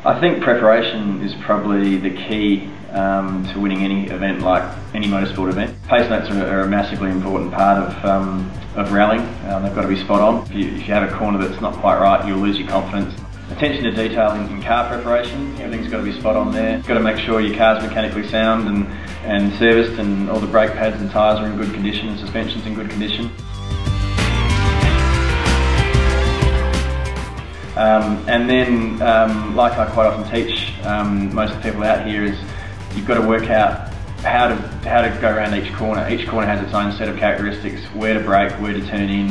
I think preparation is probably the key to winning any event, like any motorsport event. Pace notes are a massively important part of rallying. They've got to be spot on. If you have a corner that's not quite right, you'll lose your confidence. Attention to detail in car preparation, everything's got to be spot on there. You've got to make sure your car's mechanically sound and serviced, and all the brake pads and tyres are in good condition, and suspension's in good condition. And then, like I quite often teach most of the people out here, is you've got to work out how to go around each corner. Each corner has its own set of characteristics: where to brake, where to turn in,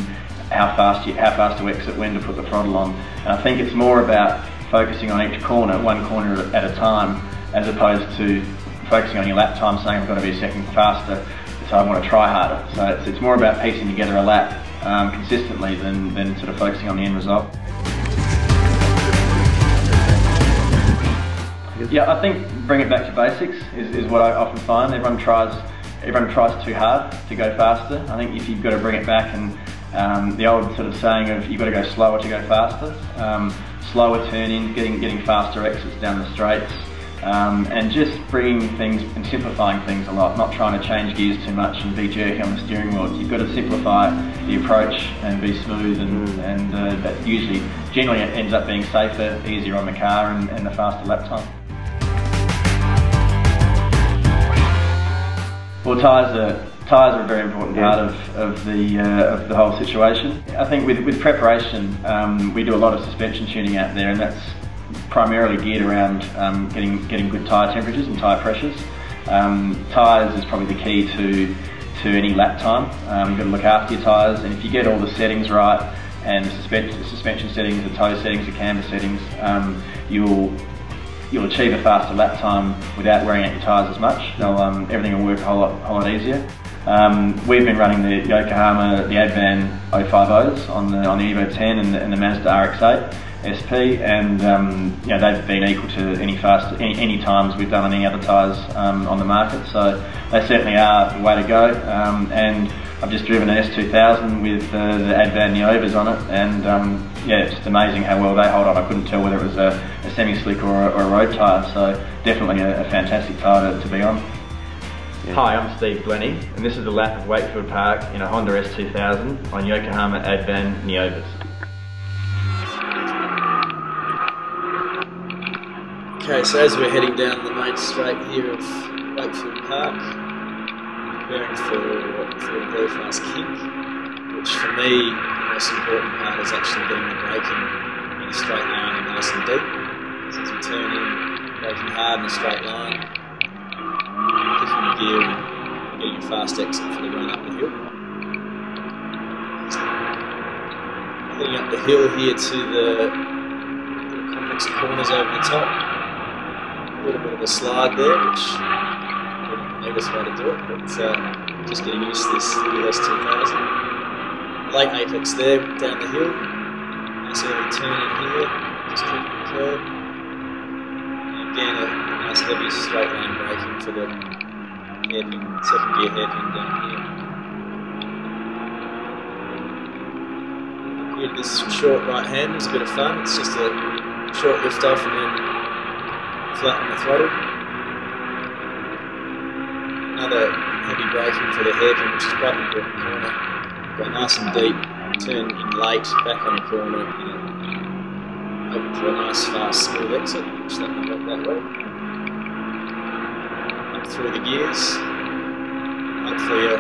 how fast to exit, when to put the throttle on. And I think it's more about focusing on each corner, one corner at a time, as opposed to focusing on your lap time, saying I've got to be a second faster, so I want to try harder. So it's more about piecing together a lap consistently than sort of focusing on the end result. Yeah, I think bring it back to basics is what I often find. Everyone tries too hard to go faster. I think if you've got to bring it back, and the old sort of saying of you've got to go slower to go faster, slower turn-ins, getting faster exits down the straights, and just bringing things and simplifying things a lot, not trying to change gears too much and be jerky on the steering wheel. You've got to simplify the approach and be smooth, and that usually, generally it ends up being safer, easier on the car, and a faster lap time. Well, tyres are a very important part of the whole situation. I think with preparation, we do a lot of suspension tuning out there, and that's primarily geared around getting good tyre temperatures and tyre pressures. Tyres is probably the key to any lap time. You've got to look after your tyres, and if you get all the settings right, and the suspension settings, the toe settings, the camber settings, you'll achieve a faster lap time without wearing out your tyres as much. Everything will work a whole lot easier. We've been running the Yokohama Advan 050s on the Evo 10 and the Mazda RX-8 SP, and they've been equal to any times we've done on any other tyres on the market. So they certainly are the way to go. And I've just driven an S2000 with the Advan Neovas on it, and yeah, it's just amazing how well they hold on. I couldn't tell whether it was a semi-slick or a road tyre, so definitely a fantastic tyre to be on. Yeah. Hi, I'm Steve Glenney, and this is a lap of Wakefield Park in a Honda S2000 on Yokohama Advan Neovas. Okay, so as we're heading down the main straight here of Wakefield Park, preparing for a very fast kick, which for me, the most important part is actually getting the braking in a straight line and nice and deep. So as we turn in, braking hard in a straight line, picking the gear and getting a fast exit for the run up the hill. Heading up the hill here to the complex of corners over the top. A little bit of a slide there, which the neatest way to do it, but just getting used to this little S2000. Late apex there, down the hill. Nice early turn in here, just keeping the curb. And again, a nice heavy straight line braking for the hairpin, second gear hairpin down here. Here, this short right hand is a bit of fun. It's just a short lift off and then flatten the throttle. Another heavy braking for the hairpin, which is quite an important corner. Go nice and deep, turn in late, back on a corner, and open for a nice, fast, smooth exit, which that can work that way. Up through the gears, and hopefully a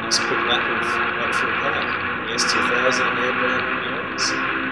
nice quick lap of Wakefield Park. The S2000 Advan Neova.